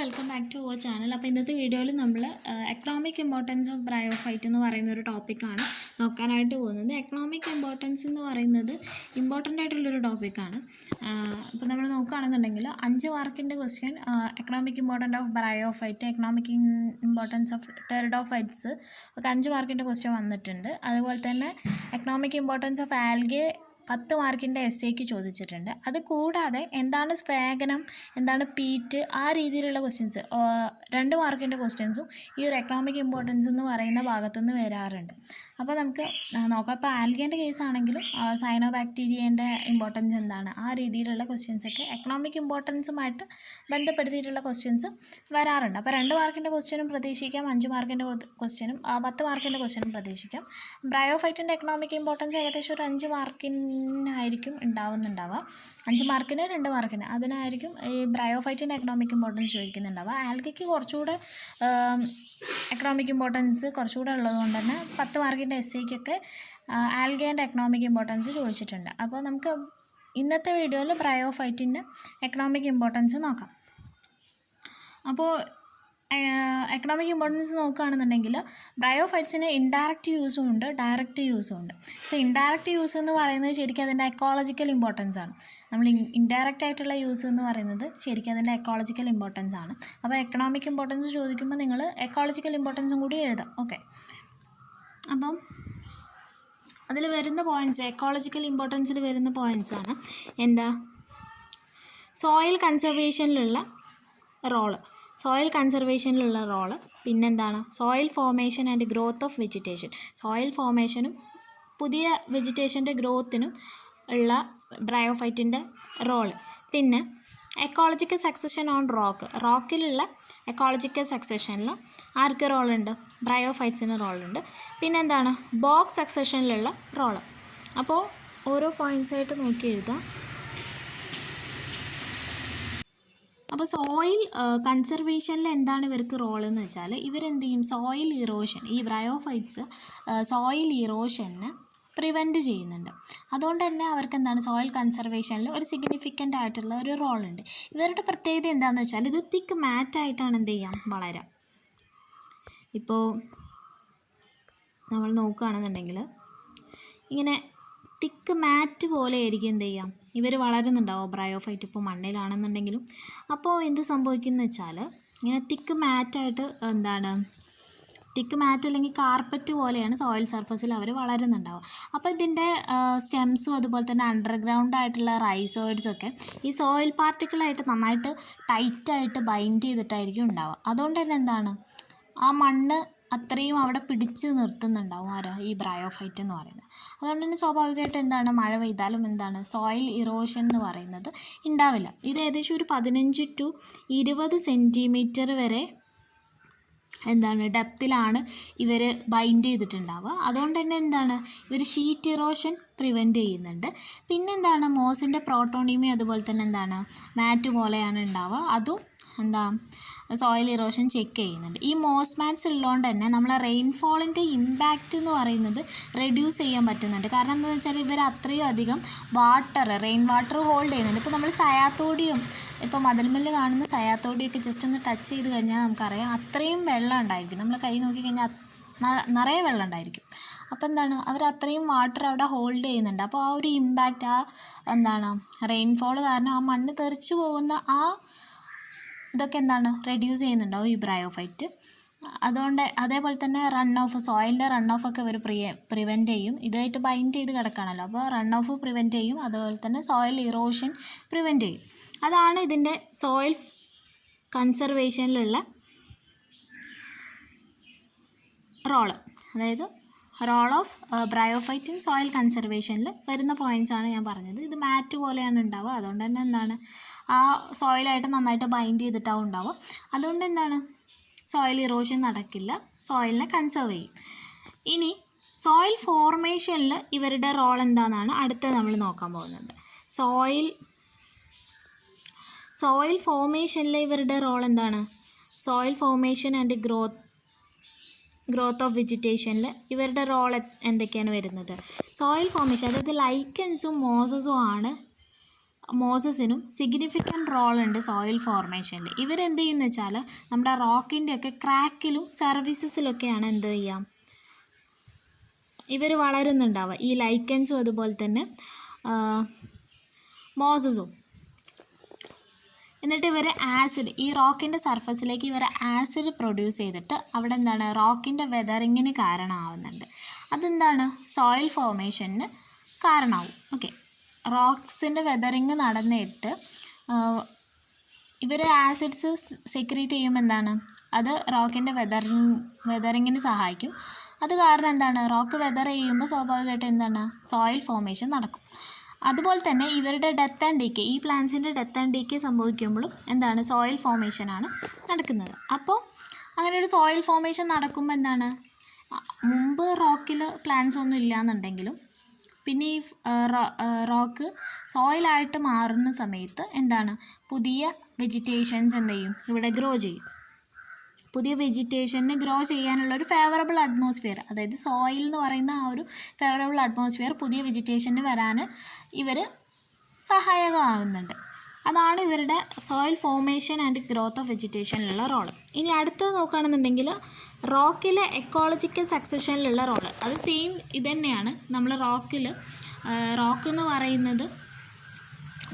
Welcome back to our channel. അപ്പോൾ ഇന്നത്തെ വീഡിയോയിൽ നമ്മൾ എക്കണോമിക് ഇമ്പോർട്ടൻസ് ഓഫ് ബ്രയോഫൈറ്റ് എന്ന് പറയുന്ന ഒരു ടോപ്പിക്കാണ് നോക്കാനായിട്ട് പോകുന്നത്. എക്കണോമിക് ഇമ്പോർട്ടൻസ് എന്ന് പറയുന്നത് ഇമ്പോർട്ടൻ്റ് ആയിട്ടുള്ളൊരു ടോപ്പിക്കാണ്. ഇപ്പോൾ നമ്മൾ നോക്കുകയാണെന്നുണ്ടെങ്കിൽ 5 മാർക്കിൻ്റെ question economic importance of bryophyte, economic importance of pteridophytes ഒക്കെ 5 മാർക്കിൻ്റെ ക്വസ്റ്റ്യൻ വന്നിട്ടുണ്ട്. അതുപോലെ തന്നെ എക്കണോമിക് ഇമ്പോർട്ടൻസ് ഓഫ് ആൽഗെ 10 മാർക്കിൻ്റെ എസ്സേക്ക് ചോദിച്ചിട്ടുണ്ട്. അത് കൂടാതെ എന്താണ് സ്ഫാഗനം, എന്താണ് പീറ്റ്, ആ രീതിയിലുള്ള ക്വസ്റ്റ്യൻസ് 2 മാർക്കിൻ്റെ ക്വസ്റ്റ്യൻസും ഈ ഒരു എക്കണോമിക് ഇമ്പോർട്ടൻസ് എന്ന് പറയുന്ന ഭാഗത്തുനിന്ന് വരാറുണ്ട്. അപ്പോൾ നമുക്ക് നോക്കാം. ഇപ്പോൾ ആൽഗേൻ്റെ കേസാണെങ്കിലും സൈനോ ബാക്ടീരിയേൻ്റെ ഇമ്പോർട്ടൻസ് എന്താണ്, ആ രീതിയിലുള്ള ക്വസ്റ്റ്യൻസൊക്കെ എക്കണോമിക് ഇമ്പോർട്ടൻസുമായിട്ട് ബന്ധപ്പെടുത്തിയിട്ടുള്ള ക്വസ്റ്റ്യൻസ് വരാറുണ്ട്. അപ്പോൾ 2 മാർക്കിൻ്റെ ക്വസ്റ്റ്യനും പ്രതീക്ഷിക്കാം, 5 മാർക്കിൻ്റെ ക്വസ്റ്റ്യനും 10 മാർക്കിൻ്റെ ക്വസ്റ്റ്യനും പ്രതീക്ഷിക്കാം. ബ്രയോഫൈറ്റിൻ്റെ എക്കണോമിക് ഇമ്പോർട്ടൻസ് ഏകദേശം ഒരു 5 മാർക്കിനായിരിക്കും ഉണ്ടാവുന്നുണ്ടാവുക. 5 മാർക്കിന് 2 മാർക്കിന് അതിനായിരിക്കും ഈ ബ്രയോഫൈറ്റിൻ്റെ എക്കണോമിക് ഇമ്പോർട്ടൻസ് ചോദിക്കുന്നുണ്ടാവുക. ആൽഗയ്ക്ക് കുറച്ചുകൂടെ എക്കണോമിക് ഇമ്പോർട്ടൻസ് കുറച്ചുകൂടെ ഉള്ളതുകൊണ്ട് തന്നെ 10 മാർക്കിൻ്റെ എസ്സേക്കൊക്കെ ആൽഗേൻ്റെ എക്കണോമിക് ഇമ്പോർട്ടൻസ് ചോദിച്ചിട്ടുണ്ട്. അപ്പോൾ നമുക്ക് ഇന്നത്തെ വീഡിയോയിൽ ബ്രയോഫൈറ്റിൻ്റെ എക്കണോമിക് ഇമ്പോർട്ടൻസ് നോക്കാം. അപ്പോൾ എക്കണോമിക് ഇമ്പോർട്ടൻസ് നോക്കുകയാണെന്നുണ്ടെങ്കിൽ ബ്രയോഫൈറ്റ്സിന് ഇൻഡയറക്റ്റ് യൂസും ഉണ്ട്, ഡയറക്റ്റ് യൂസും ഉണ്ട്. ഇപ്പോൾ ഇൻഡയറക്റ്റ് യൂസ് എന്ന് പറയുന്നത് ശരിക്കും അതിൻ്റെ എക്കോളജിക്കൽ ഇമ്പോർട്ടൻസ് ആണ്. നമ്മൾ ഇൻഡയറക്റ്റ് ആയിട്ടുള്ള യൂസ് എന്ന് പറയുന്നത് ശരിക്കും അതിൻ്റെ എക്കോളജിക്കൽ ഇമ്പോർട്ടൻസ് ആണ്. അപ്പോൾ എക്കണോമിക് ഇമ്പോർട്ടൻസ് ചോദിക്കുമ്പോൾ നിങ്ങൾ എക്കോളജിക്കൽ ഇമ്പോർട്ടൻസും കൂടി എഴുതാം. ഓക്കെ, അപ്പം അതിൽ വരുന്ന പോയിൻറ്റ്സ്, എക്കോളജിക്കൽ ഇമ്പോർട്ടൻസിൽ വരുന്ന പോയിൻറ്റ്സാണ് എന്താ, സോയിൽ കൺസർവേഷനിലുള്ള റോള്, പിന്നെന്താണ് soil formation and growth of vegetation, soil ഫോർമേഷനും പുതിയ വെജിറ്റേഷൻ്റെ ഗ്രോത്തിനും ഉള്ള ബ്രയോഫൈറ്റിൻ്റെ റോള്. പിന്നെ എക്കോളജിക്കൽ സക്സഷൻ ഓൺ റോക്കിലുള്ള എക്കോളജിക്കൽ സക്സഷനിൽ ആർക്ക് റോളുണ്ട്, ബ്രയോഫൈറ്റ്സിന് റോളുണ്ട്. പിന്നെന്താണ് ബോഗ് സക്സഷനിലുള്ള റോള്. അപ്പോൾ ഓരോ പോയിൻറ്റ്സായിട്ട് നോക്കി എഴുതാം. അപ്പോൾ സോയിൽ കൺസർവേഷനിൽ എന്താണ് ഇവർക്ക് റോളെന്ന് വെച്ചാൽ ഇവരെന്ത് ചെയ്യും, സോയിൽ ഇറോഷൻ, ഈ ബ്രയോഫൈറ്റ്സ് സോയിൽ ഇറോഷനെ പ്രിവെൻറ്റ് ചെയ്യുന്നുണ്ട്. അതുകൊണ്ട് തന്നെ അവർക്ക് എന്താണ് സോയിൽ കൺസർവേഷനിൽ ഒരു സിഗ്നിഫിക്കൻ്റ് ആയിട്ടുള്ള ഒരു റോളുണ്ട്. ഇവരുടെ പ്രത്യേകത എന്താണെന്ന് വെച്ചാൽ ഇത് തിക്ക് മാറ്റായിട്ടാണ് എന്ത് ചെയ്യാം വളരാം. ഇപ്പോൾ നമ്മൾ നോക്കുകയാണെന്നുണ്ടെങ്കിൽ ഇങ്ങനെ തിക്ക് മാറ്റ് പോലെ ആയിരിക്കും എന്ത് ചെയ്യാം ഇവർ വളരുന്നുണ്ടാവും ബ്രയോഫൈറ്റ്. ഇപ്പോൾ മണ്ണിലാണെന്നുണ്ടെങ്കിലും അപ്പോൾ എന്ത് സംഭവിക്കുമെന്ന് വെച്ചാൽ ഇങ്ങനെ തിക്ക് മാറ്റായിട്ട് എന്താണ് തിക്ക് മാറ്റ് അല്ലെങ്കിൽ കാർപ്പറ്റ് പോലെയാണ് സോയിൽ സർഫസിൽ അവർ വളരുന്നുണ്ടാവുക. അപ്പോൾ ഇതിൻ്റെ സ്റ്റെംസും അതുപോലെ തന്നെ അണ്ടർഗ്രൗണ്ട് ആയിട്ടുള്ള റൈസോയിഡ്സൊക്കെ ഈ സോയിൽ പാർട്ടിക്കിളായിട്ട് നന്നായിട്ട് ടൈറ്റായിട്ട് ബൈൻഡ് ചെയ്തിട്ടായിരിക്കും ഉണ്ടാവുക. അതുകൊണ്ട് തന്നെ എന്താണ് ആ മണ്ണ് അത്രയും അവിടെ പിടിച്ച് നിർത്തുന്നുണ്ടാവും ഈ ബ്രയോഫൈറ്റ് എന്ന് പറയുന്നത്. അതുകൊണ്ട് തന്നെ സ്വാഭാവികമായിട്ടും എന്താണ് മഴ പെയ്താലും എന്താണ് സോയിൽ ഇറോഷൻ എന്ന് പറയുന്നത് ഉണ്ടാവില്ല. ഇത് ഏകദേശം ഒരു 15 to 20 സെൻറ്റിമീറ്റർ വരെ എന്താണ് ഡെപ്തിലാണ് ഇവർ ബൈൻഡ് ചെയ്തിട്ടുണ്ടാവുക. അതുകൊണ്ട് തന്നെ എന്താണ് ഇവർ ഷീറ്റ് ഇറോഷൻ പ്രിവെൻറ്റ് ചെയ്യുന്നുണ്ട്. പിന്നെന്താണ് മോസിൻ്റെ പ്രോട്ടോണിമി അതുപോലെ തന്നെ എന്താണ് മാറ്റ് പോലെയാണ് ഉണ്ടാവുക. അതും എന്താ സോയിൽ ഇറോഷൻ ചെക്ക് ചെയ്യുന്നുണ്ട്. ഈ മോസ് മാറ്റ്സ് ഉള്ളതുകൊണ്ട് തന്നെ നമ്മളെ റെയിൻഫോളിൻ്റെ ഇമ്പാക്റ്റ് എന്ന് പറയുന്നത് റെഡ്യൂസ് ചെയ്യാൻ പറ്റുന്നുണ്ട്. കാരണം എന്താണെന്ന് വെച്ചാൽ ഇവർ അത്രയും അധികം റെയിൻ വാട്ടർ ഹോൾഡ് ചെയ്യുന്നുണ്ട്. ഇപ്പോൾ നമ്മൾ സയാത്തോഡിയം, ഇപ്പോൾ മതിൽമല്ല് കാണുന്ന സയാത്തോഡിയൊക്കെ ജസ്റ്റ് ഒന്ന് ടച്ച് ചെയ്ത് കഴിഞ്ഞാൽ നമുക്കറിയാം അത്രയും വെള്ളം ഉണ്ടായിരിക്കും. നമ്മൾ കൈ നോക്കിക്കഴിഞ്ഞാൽ നിറയെ വെള്ളം ഉണ്ടായിരിക്കും. അപ്പോൾ എന്താണ് അവർ അത്രയും വാട്ടർ അവിടെ ഹോൾഡ് ചെയ്യുന്നുണ്ട്. അപ്പോൾ ആ ഒരു ഇമ്പാക്റ്റ് എന്താണ് റെയിൻഫോൾ കാരണം ആ മണ്ണ് തെറിച്ചു പോകുന്ന ഇതൊക്കെ എന്താണ് റെഡ്യൂസ് ചെയ്യുന്നുണ്ടാവും ഈ ബ്രയോഫൈറ്റ്. അതുകൊണ്ട് അതേപോലെ തന്നെ സോയിലിൻ്റെ റൺ ഓഫൊക്കെ ഇവർ പ്രിവെൻറ്റ് ചെയ്യും. ഇതായിട്ട് ബൈൻഡ് ചെയ്ത് കിടക്കുകയാണല്ലോ, അപ്പോൾ റൺ ഓഫ് പ്രിവെൻറ്റ് ചെയ്യും. അതുപോലെ തന്നെ സോയിൽ ഇറോഷൻ പ്രിവെൻറ്റ് ചെയ്യും. അതാണ് ഇതിൻ്റെ സോയിൽ കൺസർവേഷനിലുള്ള റോള്. അതായത് role of bryophyte in soil കൺസർവേഷനിൽ വരുന്ന പോയിൻറ്റ്സാണ് ഞാൻ പറഞ്ഞത്. ഇത് മാറ്റ് പോലെയാണ് ഉണ്ടാവുക. അതുകൊണ്ട് തന്നെ എന്താണ് ആ സോയിലായിട്ട് നന്നായിട്ട് ബൈൻഡ് ചെയ്തിട്ടാവും ഉണ്ടാവുക. അതുകൊണ്ട് എന്താണ് സോയിൽ ഇറോഷൻ നടക്കില്ല, സോയിലിനെ കൺസർവ് ചെയ്യും. ഇനി സോയിൽ ഫോർമേഷനിൽ ഇവരുടെ റോൾ എന്താണെന്നാണ് അടുത്ത നമ്മൾ നോക്കാൻ പോകുന്നത്. സോയിൽ ഫോർമേഷനിൽ ഇവരുടെ റോൾ എന്താണ്, soil formation and growth of വെജിറ്റേഷനിൽ ഇവരുടെ റോൾ എന്തൊക്കെയാണ് വരുന്നത്. സോയിൽ ഫോർമേഷൻ അതായത് ലൈക്കൻസും മോസസും ആണ് മോസസിനും സിഗ്നിഫിക്കൻറ്റ് റോൾ ഉണ്ട് സോയിൽ ഫോർമേഷനിൽ. ഇവരെന്ത് ചെയ്യുമെന്ന് വെച്ചാൽ നമ്മുടെ റോക്കിൻ്റെയൊക്കെ ക്രാക്കിലും സർവീസസിലൊക്കെയാണ് എന്ത് ചെയ്യുക, ഇവർ വളരുന്നുണ്ടാവുക. ഈ ലൈക്കൻസും അതുപോലെ തന്നെ മോസസും. എന്നിട്ട് ഇവർ ആസിഡ്, ഈ റോക്കിൻ്റെ സർഫസിലേക്ക് ഇവർ ആസിഡ് പ്രൊഡ്യൂസ് ചെയ്തിട്ട് അവിടെ എന്താണ് റോക്കിൻ്റെ വെതറിങ്ങിന് കാരണമാവുന്നുണ്ട്. അതെന്താണ് സോയിൽ ഫോർമേഷന് കാരണമാവും. ഓക്കെ, റോക്സിൻ്റെ വെതറിങ് നടന്നിട്ട് ഇവർ ആസിഡ്സ് സെക്രീറ്റ് ചെയ്യുമ്പോൾ എന്താണ് അത് റോക്കിൻ്റെ വെതറിങ്ങിന് സഹായിക്കും. അത് കാരണം എന്താണ് റോക്ക് വെതർ ചെയ്യുമ്പോൾ സ്വാഭാവികമായിട്ട് എന്താണ് സോയിൽ ഫോർമേഷൻ നടക്കും. അതുപോലെ തന്നെ ഇവരുടെ ഡെത്ത് ആൻഡ് ഡീക്കേ, ഈ പ്ലാന്റ്സിൻ്റെ ഡെത്ത് ആൻഡ് ഡീക്കേ സംഭവിക്കുമ്പോഴും എന്താണ് സോയിൽ ഫോർമേഷനാണ് നടക്കുന്നത്. അപ്പോൾ അങ്ങനെ ഒരു സോയിൽ ഫോർമേഷൻ നടക്കുമ്പോൾ എന്താണ് മുമ്പ് റോക്കിൽ പ്ലാന്റ്സ് ഒന്നും ഇല്ലയെന്നുണ്ടെങ്കിലും പിന്നെ ഈ റോക്ക് സോയിലായിട്ട് മാറുന്ന സമയത്ത് എന്താണ് പുതിയ വെജിറ്റേഷൻസ് എന്ത് ചെയ്യും ഇവിടെ ഗ്രോ ചെയ്യും. പുതിയ വെജിറ്റേഷന് ഗ്രോ ചെയ്യാനുള്ള ഒരു ഫേവറബിൾ അറ്റ്മോസ്ഫിയർ, അതായത് സോയിൽ എന്ന് പറയുന്ന ആ ഒരു ഫേവറബിൾ അറ്റ്മോസ്ഫിയർ പുതിയ വെജിറ്റേഷന് വരാൻ ഇവർ സഹായകമാവുന്നുണ്ട്. അതാണ് ഇവരുടെ soil formation and growth of വെജിറ്റേഷനിലുള്ള റോള്. ഇനി അടുത്തത് നോക്കുകയാണെന്നുണ്ടെങ്കിൽ റോക്കിലെ എക്കോളജിക്കൽ സക്സഷനിലുള്ള റോള്. അത് സെയിം ഇത് തന്നെയാണ്. നമ്മൾ റോക്ക് എന്ന് പറയുന്നത്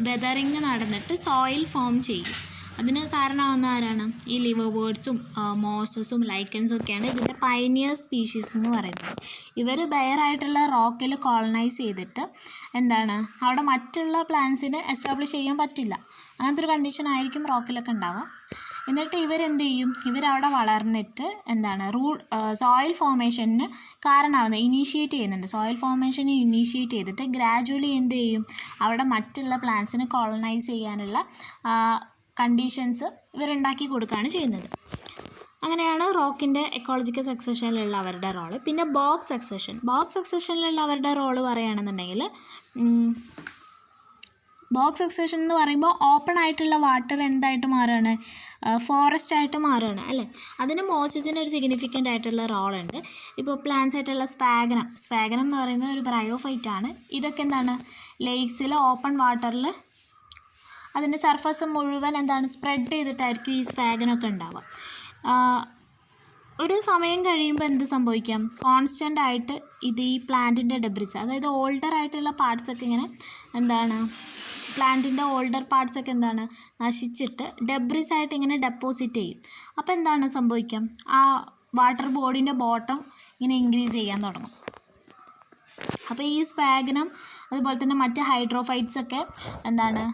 വെതറിങ് നടന്നിട്ട് സോയിൽ ഫോം ചെയ്യും. അതിന് കാരണമാവുന്ന ആരാണ്? ഈ ലിവർവേർഡ്സും മോസസും ലൈക്കൻസും ഒക്കെയാണ് ഇതിൻ്റെ പൈനിയർ സ്പീഷീസ് എന്ന് പറയുന്നത്. ഇവർ ബെയറായിട്ടുള്ള റോക്കിൽ കോളനൈസ് ചെയ്തിട്ട് എന്താണ് അവിടെ മറ്റുള്ള പ്ലാന്റ്സിന് എസ്റ്റാബ്ലിഷ് ചെയ്യാൻ പറ്റില്ല. അങ്ങനത്തെ ഒരു കണ്ടീഷൻ ആയിരിക്കും റോക്കിലൊക്കെ ഉണ്ടാവുക. എന്നിട്ട് ഇവരെന്ത് ചെയ്യും, ഇവരവിടെ വളർന്നിട്ട് എന്താണ് സോയിൽ ഫോർമേഷന് കാരണമാവുന്നത് ഇനീഷ്യേറ്റ് ചെയ്യുന്നുണ്ട്. സോയിൽ ഫോർമേഷന് ഇനീഷ്യേറ്റ് ചെയ്തിട്ട് ഗ്രാജുവലി എന്ത് ചെയ്യും അവിടെ മറ്റുള്ള പ്ലാന്റ്സിന് കോളനൈസ് ചെയ്യാനുള്ള കണ്ടീഷൻസ് ഇവരുണ്ടാക്കി കൊടുക്കുകയാണ് ചെയ്യുന്നത്. അങ്ങനെയാണ് റോക്കിൻ്റെ എക്കോളജിക്കൽ സക്സഷനിലുള്ള അവരുടെ റോള്. പിന്നെ ബോഗ് സക്സഷനിലുള്ള അവരുടെ റോള് പറയുകയാണെന്നുണ്ടെങ്കിൽ ബോഗ് സക്സഷൻ എന്ന് പറയുമ്പോൾ ഓപ്പൺ ആയിട്ടുള്ള വാട്ടർ എന്തായിട്ട് മാറുകയാണ്, ഫോറസ്റ്റ് ആയിട്ട് മാറുകയാണ് അല്ലേ. അതിന് മോസസിന് ഒരു സിഗ്നിഫിക്കൻ്റ് ആയിട്ടുള്ള റോളുണ്ട്. ഇപ്പോൾ പ്ലാന്റ്സ് ആയിട്ടുള്ള സ്പാഗനം എന്ന് പറയുന്നത് ഒരു ബ്രയോഫൈറ്റ് ആണ്. ഇതൊക്കെ എന്താണ് ലേക്സിൽ ഓപ്പൺ വാട്ടറിൽ അതിൻ്റെ സർഫസ് മുഴുവൻ എന്താണ് സ്പ്രെഡ് ചെയ്തിട്ടായിരിക്കും ഈ സ്പാഗനൊക്കെ ഉണ്ടാവുക. ഒരു സമയം കഴിയുമ്പോൾ എന്ത് സംഭവിക്കാം, കോൺസ്റ്റൻ്റ് ആയിട്ട് ഇത് ഈ പ്ലാന്റിൻ്റെ ഡെബ്രിസ്, അതായത് ഓൾഡർ ആയിട്ടുള്ള പാർട്സൊക്കെ ഇങ്ങനെ എന്താണ് പ്ലാന്റിൻ്റെ ഓൾഡർ പാർട്സൊക്കെ എന്താണ് നശിച്ചിട്ട് ഡെബ്രിസ് ആയിട്ട് ഇങ്ങനെ ഡെപ്പോസിറ്റ് ചെയ്യും. അപ്പോൾ എന്താണ് സംഭവിക്കാം, ആ വാട്ടർ ബോഡീൻ്റെ ബോട്ടം ഇങ്ങനെ ഇൻക്രീസ് ചെയ്യാൻ തുടങ്ങും. അപ്പോൾ ഈ സ്പാഗനം അതുപോലെ തന്നെ മറ്റ് ഹൈഡ്രോഫൈറ്റ്സൊക്കെ എന്താണ്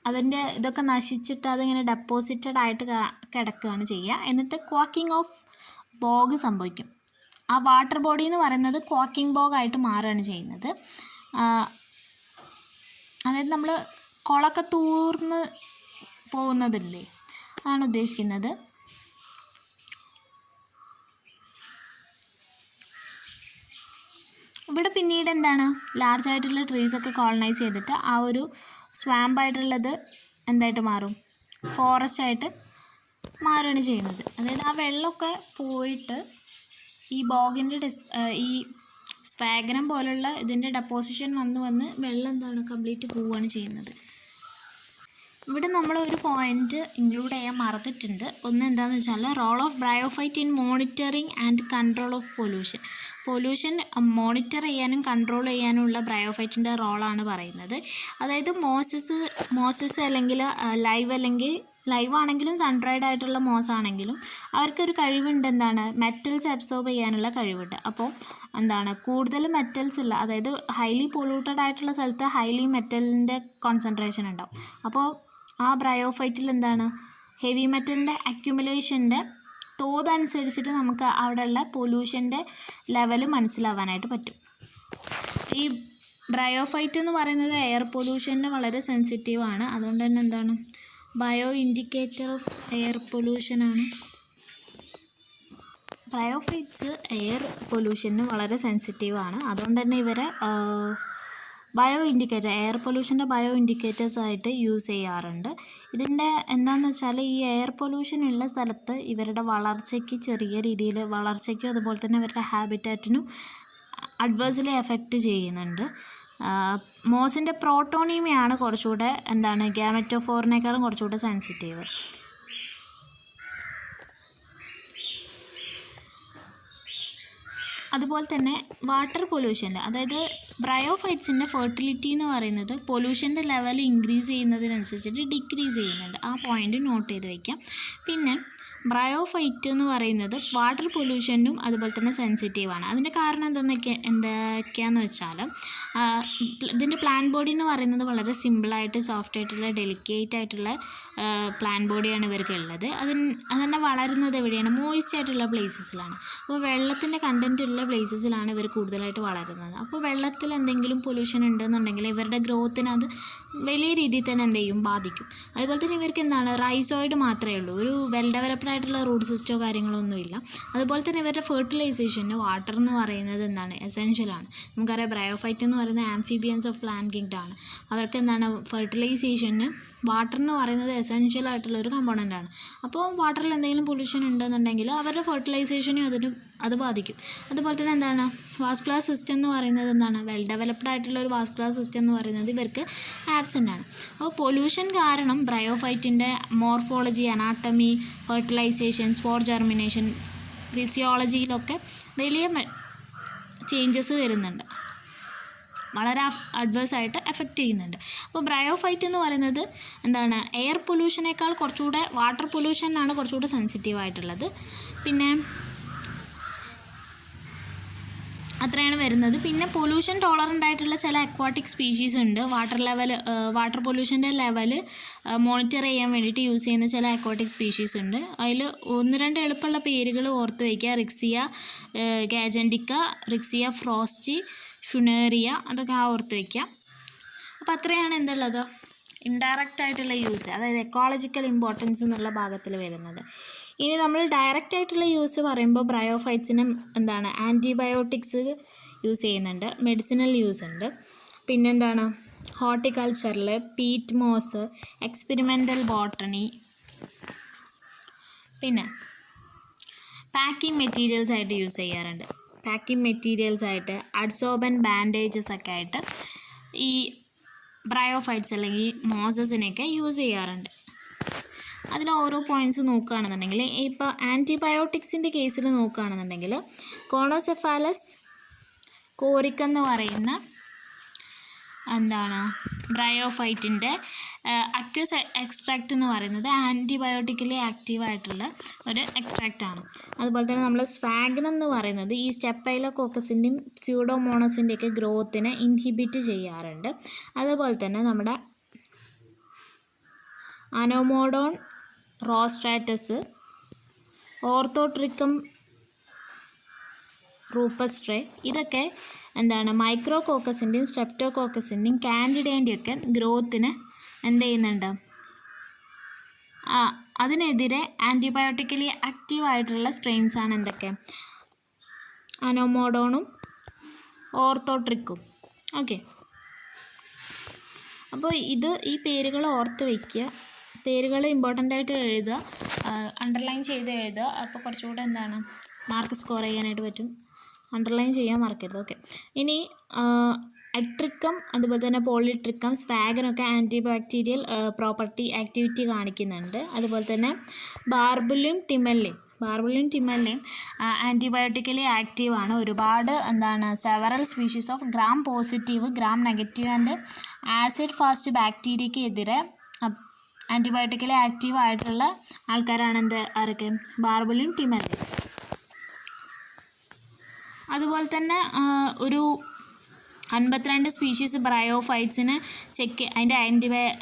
അതിൻ്റെ ഇതൊക്കെ നശിച്ചിട്ട് അതിങ്ങനെ ഡെപ്പോസിറ്റഡ് ആയിട്ട് കിടക്കുകയാണ് ചെയ്യുക. എന്നിട്ട് ക്വാക്കിംഗ് ഓഫ് ബോഗ് സംഭവിക്കും. ആ വാട്ടർ ബോഡി എന്ന് പറയുന്നത് ക്വാക്കിംഗ് ബോഗായിട്ട് മാറുകയാണ് ചെയ്യുന്നത്. അതായത് നമ്മൾ കുളമൊക്കെ തൂർന്ന് പോകുന്നതില്ലേ, അതാണ് ഉദ്ദേശിക്കുന്നത്. ഇവിടെ പിന്നീട് എന്താണ് ലാർജ് ആയിട്ടുള്ള ട്രീസൊക്കെ കോളനൈസ് ചെയ്തിട്ട് ആ ഒരു സ്വാമ്പായിട്ടുള്ളത് എന്തായിട്ട് മാറും, ഫോറസ്റ്റ് ആയിട്ട് മാറുകയാണ് ചെയ്യുന്നത്. അതായത് ആ വെള്ളമൊക്കെ പോയിട്ട് ഈ ബോഗിൻ്റെ ഈ സ്പാഗനം പോലുള്ള ഇതിൻ്റെ ഡെപ്പോസിഷൻ വന്ന് വെള്ളം എന്താണ് കംപ്ലീറ്റ് പോവുകയാണ് ചെയ്യുന്നത്. ഇവിടെ നമ്മൾ ഒരു പോയിന്റ് ഇൻക്ലൂഡ് ചെയ്യാൻ മറന്നിട്ടുണ്ട്. ഒന്ന് എന്താണെന്ന് വെച്ചാൽ role of bryophyte in monitoring and control of pollution monitor ചെയ്യാനും കൺട്രോൾ ചെയ്യാനുമുള്ള ബ്രയോഫൈറ്റിൻ്റെ റോളാണ് പറയുന്നത്. അതായത് മോസസ് അല്ലെങ്കിൽ ലൈവ് ആണെങ്കിലും സൺഡ്രൈഡ് ആയിട്ടുള്ള മോസാണെങ്കിലും അവർക്കൊരു കഴിവുണ്ട്, എന്താണ് മെറ്റൽസ് അബ്സോർബ് ചെയ്യാനുള്ള കഴിവുണ്ട്. അപ്പോൾ എന്താണ് കൂടുതൽ മെറ്റൽസ് ഉള്ള, അതായത് ഹൈലി പൊല്യൂട്ടഡ് ആയിട്ടുള്ള സ്ഥലത്ത് ഹൈലി മെറ്റലിൻ്റെ കോൺസെൻട്രേഷൻ ഉണ്ടാവും. അപ്പോൾ ആ ബ്രയോഫൈറ്റിൽ എന്താണ് ഹെവി മെറ്റലിൻ്റെ അക്യുമുലേഷൻ്റെ തോതനുസരിച്ചിട്ട് നമുക്ക് അവിടെയുള്ള പൊല്യൂഷൻ്റെ ലെവൽ മനസ്സിലാവാനായിട്ട് പറ്റും. ഈ ബ്രയോഫൈറ്റ് എന്ന് പറയുന്നത് എയർ പൊല്യൂഷന് വളരെ സെൻസിറ്റീവാണ്. അതുകൊണ്ട് തന്നെ എന്താണ് ബയോ ഇൻഡിക്കേറ്റർ ഓഫ് എയർ പൊല്യൂഷനാണ്. ബ്രയോഫൈറ്റ്സ് എയർ പൊല്യൂഷന് വളരെ സെൻസിറ്റീവാണ്. അതുകൊണ്ട് തന്നെ ഇവരെ എയർ പൊല്യൂഷൻ്റെ ബയോ ഇൻഡിക്കേറ്റേഴ്സായിട്ട് യൂസ് ചെയ്യാറുണ്ട്. ഇതിൻ്റെ എന്താണെന്ന് വെച്ചാൽ ഈ എയർ പൊല്യൂഷൻ ഉള്ള സ്ഥലത്ത് ഇവരുടെ വളർച്ചയ്ക്ക് ചെറിയ രീതിയിൽ വളർച്ചയ്ക്കും അതുപോലെ തന്നെ അവരുടെ ഹാബിറ്റാറ്റിനും അഡ്വേഴ്സ്ലി എഫക്റ്റ് ചെയ്യുന്നുണ്ട്. മോസിൻ്റെ പ്രോട്ടോണീമിയാണ് കുറച്ചുകൂടെ എന്താണ് ഗാമറ്റോഫോറിനേക്കാളും കുറച്ചുകൂടെ സെൻസിറ്റീവ്. അതുപോലെ തന്നെ വാട്ടർ പൊല്യൂഷൻ, അതായത് ബ്രയോഫൈറ്റ്സിൻ്റെ ഫെർട്ടിലിറ്റി എന്ന് പറയുന്നത് പൊല്യൂഷൻ്റെ ലെവൽ ഇൻക്രീസ് ചെയ്യുന്നതിനനുസരിച്ചിട്ട് ഡിക്രീസ് ചെയ്യുന്നുണ്ട്. ആ പോയിൻ്റ് നോട്ട് ചെയ്ത് വയ്ക്കാം. പിന്നെ ബ്രയോഫൈറ്റ് എന്ന് പറയുന്നത് വാട്ടർ പൊല്യൂഷനും അതുപോലെ തന്നെ സെൻസിറ്റീവാണ്. അതിൻ്റെ കാരണം എന്തൊക്കെയാണെന്ന് വെച്ചാൽ ഇതിൻ്റെ പ്ലാൻ ബോഡി എന്ന് പറയുന്നത് വളരെ സിമ്പിളായിട്ട് സോഫ്റ്റ് ആയിട്ടുള്ള ഡെലിക്കേറ്റ് ആയിട്ടുള്ള പ്ലാൻ ബോഡിയാണ് ഇവർക്ക് ഉള്ളത്. അതന്നെ വളരുന്നത് എവിടെയാണ്? മോയിസ്റ്റ് ആയിട്ടുള്ള പ്ലേസസിലാണ്. അപ്പോൾ വെള്ളത്തിൻ്റെ കണ്ടൻറ്റ് ഉള്ള പ്ലേസസിലാണ് ഇവർ കൂടുതലായിട്ട് വളരുന്നത്. അപ്പോൾ വെള്ളത്തിൽ എന്തെങ്കിലും പൊല്യൂഷൻ ഉണ്ടെന്നുണ്ടെങ്കിൽ ഇവരുടെ ഗ്രോത്തിനെ അത് വലിയ രീതിയിൽ തന്നെ എന്ത് ചെയ്യും? ബാധിക്കും. അതുപോലെ തന്നെ ഇവർക്ക് എന്താണ്? റൈസോയിഡ് മാത്രമേ ഉള്ളൂ, ഒരു വെൽ ഡെവലപ്ഡ് ആയിട്ടുള്ള റൂട്ട് സിസ്റ്റോ കാര്യങ്ങളൊന്നുമില്ല. അതുപോലെ തന്നെ ഇവരുടെ ഫെർട്ടിലൈസേഷന് വാട്ടർ എന്ന് പറയുന്നത് എന്താണ്? എസെൻഷ്യലാണ്. നമുക്കറിയാം ബ്രയോഫൈറ്റ് എന്ന് പറയുന്നത് ആംഫിബിയൻസ് ഓഫ് പ്ലാന്റ് കിങ്ഡം ആണ്. അവർക്ക് എന്താണ്? ഫെർട്ടിലൈസേഷന് വാട്ടർ എന്ന് പറയുന്നത് എസെൻഷ്യൽ ആയിട്ടുള്ള ഒരു കമ്പോണൻ്റ് ആണ്. അപ്പോൾ വാട്ടറിൽ എന്തെങ്കിലും പൊല്യൂഷൻ ഉണ്ടെന്നുണ്ടെങ്കിൽ അവരുടെ ഫെർട്ടിലൈസേഷനും അത് ബാധിക്കും. അതുപോലെ തന്നെ എന്താണ്? വാസ്കുലർ സിസ്റ്റം എന്ന് പറയുന്നത് എന്താണ്? വെൽ ഡെവലപ്ഡ് ആയിട്ടുള്ള ഒരു വാസ്കുലർ സിസ്റ്റം എന്ന് പറയുന്നത് ഇവർക്ക് ആബ്സെൻ്റ് ആണ്. അപ്പോൾ പൊല്യൂഷൻ കാരണം ബ്രയോഫൈറ്റിൻ്റെ morphology, anatomy, fertilization, spore germination, ഫിസിയോളജിയിലൊക്കെ വലിയ ചേഞ്ചസ് വരുന്നുണ്ട്, വളരെ അഡ്വേഴ്സായിട്ട് എഫക്റ്റ് ചെയ്യുന്നുണ്ട്. അപ്പോൾ ബ്രയോഫൈറ്റ് എന്ന് പറയുന്നത് എന്താണ്? എയർ പൊല്യൂഷനേക്കാൾ കുറച്ചുകൂടെ വാട്ടർ പൊല്യൂഷനാണ് കുറച്ചുകൂടെ സെൻസിറ്റീവ് ആയിട്ടുള്ളത്. പിന്നെ അത്രയാണ് വരുന്നത്. പിന്നെ പൊല്യൂഷൻ ടോളറൻ്റ് ആയിട്ടുള്ള ചില അക്വാട്ടിക് സ്പീഷീസ് ഉണ്ട്. വാട്ടർ പൊല്യൂഷൻ്റെ ലെവൽ മോണിറ്റർ ചെയ്യാൻ വേണ്ടിയിട്ട് യൂസ് ചെയ്യുന്ന ചില അക്വാട്ടിക് സ്പീഷീസ് ഉണ്ട്. അതിൽ 1-2 എളുപ്പമുള്ള പേരുകൾ ഓർത്ത് വയ്ക്കുക. റിക്സിയ ഗാജൻഡിക്ക, റിക്സിയ ഫ്രോസ്റ്റി, ഫുനേറിയ, അതൊക്കെ ഓർത്ത് വയ്ക്കുക. അപ്പോൾ അത്രയാണ് എന്തുള്ളത്? ഇൻഡയറക്റ്റ് ആയിട്ടുള്ള യൂസ്, അതായത് എക്കോളജിക്കൽ ഇമ്പോർട്ടൻസ് എന്നുള്ള ഭാഗത്തിൽ വരുന്നത്. ഇനി നമ്മൾ ഡയറക്റ്റ് ആയിട്ടുള്ള യൂസ് പറയുമ്പോൾ ബ്രയോഫൈറ്റ്സിന് എന്താണ്? ആൻറ്റിബയോട്ടിക്സ് യൂസ് ചെയ്യുന്നുണ്ട്, മെഡിസിനൽ യൂസ് ഉണ്ട്. പിന്നെന്താണ്? ഹോർട്ടിക്കൾച്ചറിൽ പീറ്റ് മോസ്, എക്സ്പെരിമെൻ്റൽ ബോട്ടണി, പിന്നെ പാക്കിംഗ് മെറ്റീരിയൽസ് ആയിട്ട് യൂസ് ചെയ്യാറുണ്ട്. പാക്കിംഗ് മെറ്റീരിയൽസ് ആയിട്ട് അഡ്സോർബൻ ബാൻഡേജസ് ഒക്കെ ആയിട്ട് ഈ ബ്രയോഫൈറ്റ്സ് അല്ലെങ്കിൽ മോസസിനെയൊക്കെ യൂസ് ചെയ്യാറുണ്ട്. അതിൽ ഓരോ പോയിൻറ്റ്സ് നോക്കുകയാണെന്നുണ്ടെങ്കിൽ ഇപ്പോൾ ആൻറ്റിബയോട്ടിക്സിൻ്റെ കേസിൽ നോക്കുകയാണെന്നുണ്ടെങ്കിൽ കോണോസെഫാലസ് കോറിക്കെന്ന് പറയുന്ന എന്താണ്? ബ്രയോഫൈറ്റിൻ്റെ അക്വസ് എക്സ്ട്രാക്റ്റ് എന്ന് പറയുന്നത് ആൻറ്റിബയോട്ടിക്കലി ആക്റ്റീവായിട്ടുള്ള ഒരു എക്സ്ട്രാക്റ്റാണ്. അതുപോലെ തന്നെ നമ്മൾ സ്വാഗ്നം എന്ന് പറയുന്നത് ഈ സ്റ്റെപ്പൈലോകോക്കസിൻ്റെയും സ്യൂഡോമോണസിൻ്റെയൊക്കെ ഗ്രോത്തിനെ ഇൻഹിബിറ്റ് ചെയ്യാറുണ്ട്. അതുപോലെ തന്നെ നമ്മുടെ അനോമോഡോൺ റോസ്ട്രാറ്റസ്, ഓർത്തോട്രിക്കം റൂപ്പസ്ട്രേ, ഇതൊക്കെ എന്താണ്? മൈക്രോകോക്കസിൻ്റെയും സ്ട്രെപ്റ്റോകോക്കസിൻ്റെയും കാൻഡിഡേൻ്റെയും ഒക്കെ ഗ്രോത്തിന് എന്ത് ചെയ്യുന്നുണ്ട്? അതിനെതിരെ ആൻറ്റിബയോട്ടിക്കലി ആക്റ്റീവായിട്ടുള്ള സ്ട്രെയിൻസാണ് എന്തൊക്കെ? അനോമോഡോണും ഓർത്തോട്രിക്കും. ഓക്കെ, അപ്പോൾ ഈ പേരുകൾ ഓർത്ത് വയ്ക്കുക. പേരുകൾ ഇമ്പോർട്ടൻ്റ് ആയിട്ട് എഴുതുക, അണ്ടർലൈൻ ചെയ്ത് എഴുതുക. അപ്പോൾ കുറച്ചുകൂടെ എന്താണ്? മാർക്ക് സ്കോർ ചെയ്യാനായിട്ട് പറ്റും. അണ്ടർലൈൻ ചെയ്യാൻ മറക്കരുത്. ഓക്കെ, ഇനി അട്രിക്കം അതുപോലെ തന്നെ പോളിട്രിക്കം, സ്വാഗനൊക്കെ ആൻറ്റിബാക്ടീരിയൽ പ്രോപ്പർട്ടി ആക്ടിവിറ്റി കാണിക്കുന്നുണ്ട്. അതുപോലെ തന്നെ ബാർബുലിയും ടിമലിയും ആൻറ്റിബയോട്ടിക്കലി ആക്റ്റീവാണ്. ഒരുപാട് എന്താണ്? Several species of gram positive, gram negative and acid fast ബാക്ടീരിയയ്ക്ക് എതിരെ ആൻറ്റിബയോട്ടിക്കലി ആക്റ്റീവ് ആയിട്ടുള്ള ആൾക്കാരാണ് ആരൊക്കെ? ബാർബുലിയും ടിമലിയും. അതുപോലെ തന്നെ ഒരു 52 സ്പീഷീസ് ബ്രയോഫൈറ്റ്സിന് അതിൻ്റെ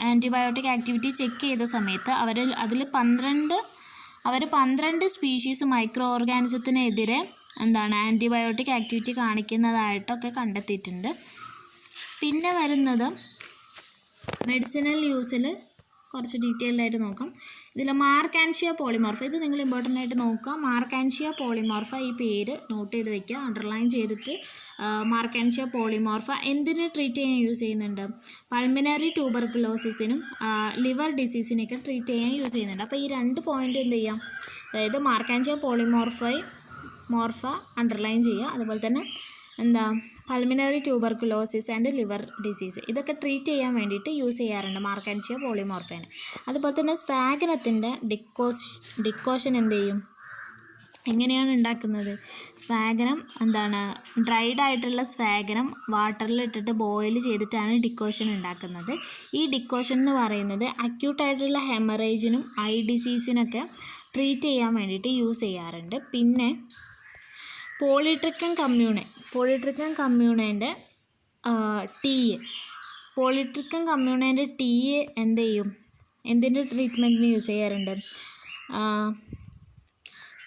ആൻറ്റിബയോട്ടിക് ആക്ടിവിറ്റി ചെക്ക് ചെയ്ത സമയത്ത് അതിൽ 12 സ്പീഷീസ് മൈക്രോ ഓർഗാനിസത്തിനെതിരെ എന്താണ്? ആൻറ്റിബയോട്ടിക് ആക്ടിവിറ്റി കാണിക്കുന്നതായിട്ടൊക്കെ കണ്ടെത്തിയിട്ടുണ്ട്. പിന്നെ വരുന്നത് മെഡിസിനൽ യൂസിൽ കുറച്ച് ഡീറ്റെയിൽഡ് ആയിട്ട് നോക്കാം. ഇതിൽ മാർക്കാൻഷ്യ പോളിമോർഫ, ഇത് നിങ്ങൾ ഇമ്പോർട്ടൻ്റ് ആയിട്ട് നോക്കുക. മാർക്കാൻഷ്യ പോളിമോർഫ, ഈ പേര് നോട്ട് ചെയ്ത് വയ്ക്കുക, അണ്ടർലൈൻ ചെയ്തിട്ട്. മാർക്കാൻഷ്യ പോളിമോർഫ എന്തിന് ട്രീറ്റ് ചെയ്യാൻ യൂസ് ചെയ്യുന്നുണ്ട്? പൾമിനറി ട്യൂബർകുലോസിസിനും ലിവർ ഡിസീസിനെയൊക്കെ ട്രീറ്റ് ചെയ്യാൻ യൂസ് ചെയ്യുന്നുണ്ട്. അപ്പോൾ ഈ 2 പോയിൻ്റ് എന്ത് ചെയ്യാം? അതായത് മാർക്കാൻഷ്യ പോളിമോർഫ അണ്ടർലൈൻ ചെയ്യുക. അതുപോലെ തന്നെ എന്താ pulmonary tuberculosis and liver disease ഇതൊക്കെ ട്രീറ്റ് ചെയ്യാൻ വേണ്ടിയിട്ട് യൂസ് ചെയ്യാറുണ്ട് മാർക്കൻഷ്യ പോളിമോർഫേന. അതുപോലെ തന്നെ സ്പാഗനത്തിൻ്റെ ഡിക്കോഷൻ എന്ത് ചെയ്യും, എങ്ങനെയാണ് ഉണ്ടാക്കുന്നത്? സ്വാഗനം എന്താണ്, ഡ്രൈഡ് ആയിട്ടുള്ള സ്വാഗനം വാട്ടറിൽ ഇട്ടിട്ട് ബോയിൽ ചെയ്തിട്ടാണ് ഡിക്കോഷൻ ഉണ്ടാക്കുന്നത്. ഈ ഡിക്കോഷൻ എന്ന് പറയുന്നത് അക്യൂട്ടായിട്ടുള്ള ഹെമറേജിനും ഐ ഡിസീസിനൊക്കെ ട്രീറ്റ് ചെയ്യാൻ വേണ്ടിയിട്ട് യൂസ് ചെയ്യാറുണ്ട്. പിന്നെ പോളിട്രിക്കൻ കമ്മ്യൂണേൻ്റെ ടീ എന്ത് ചെയ്യും, എന്തിൻ്റെ ട്രീറ്റ്മെൻറ്റിന് യൂസ് ചെയ്യാറുണ്ട്?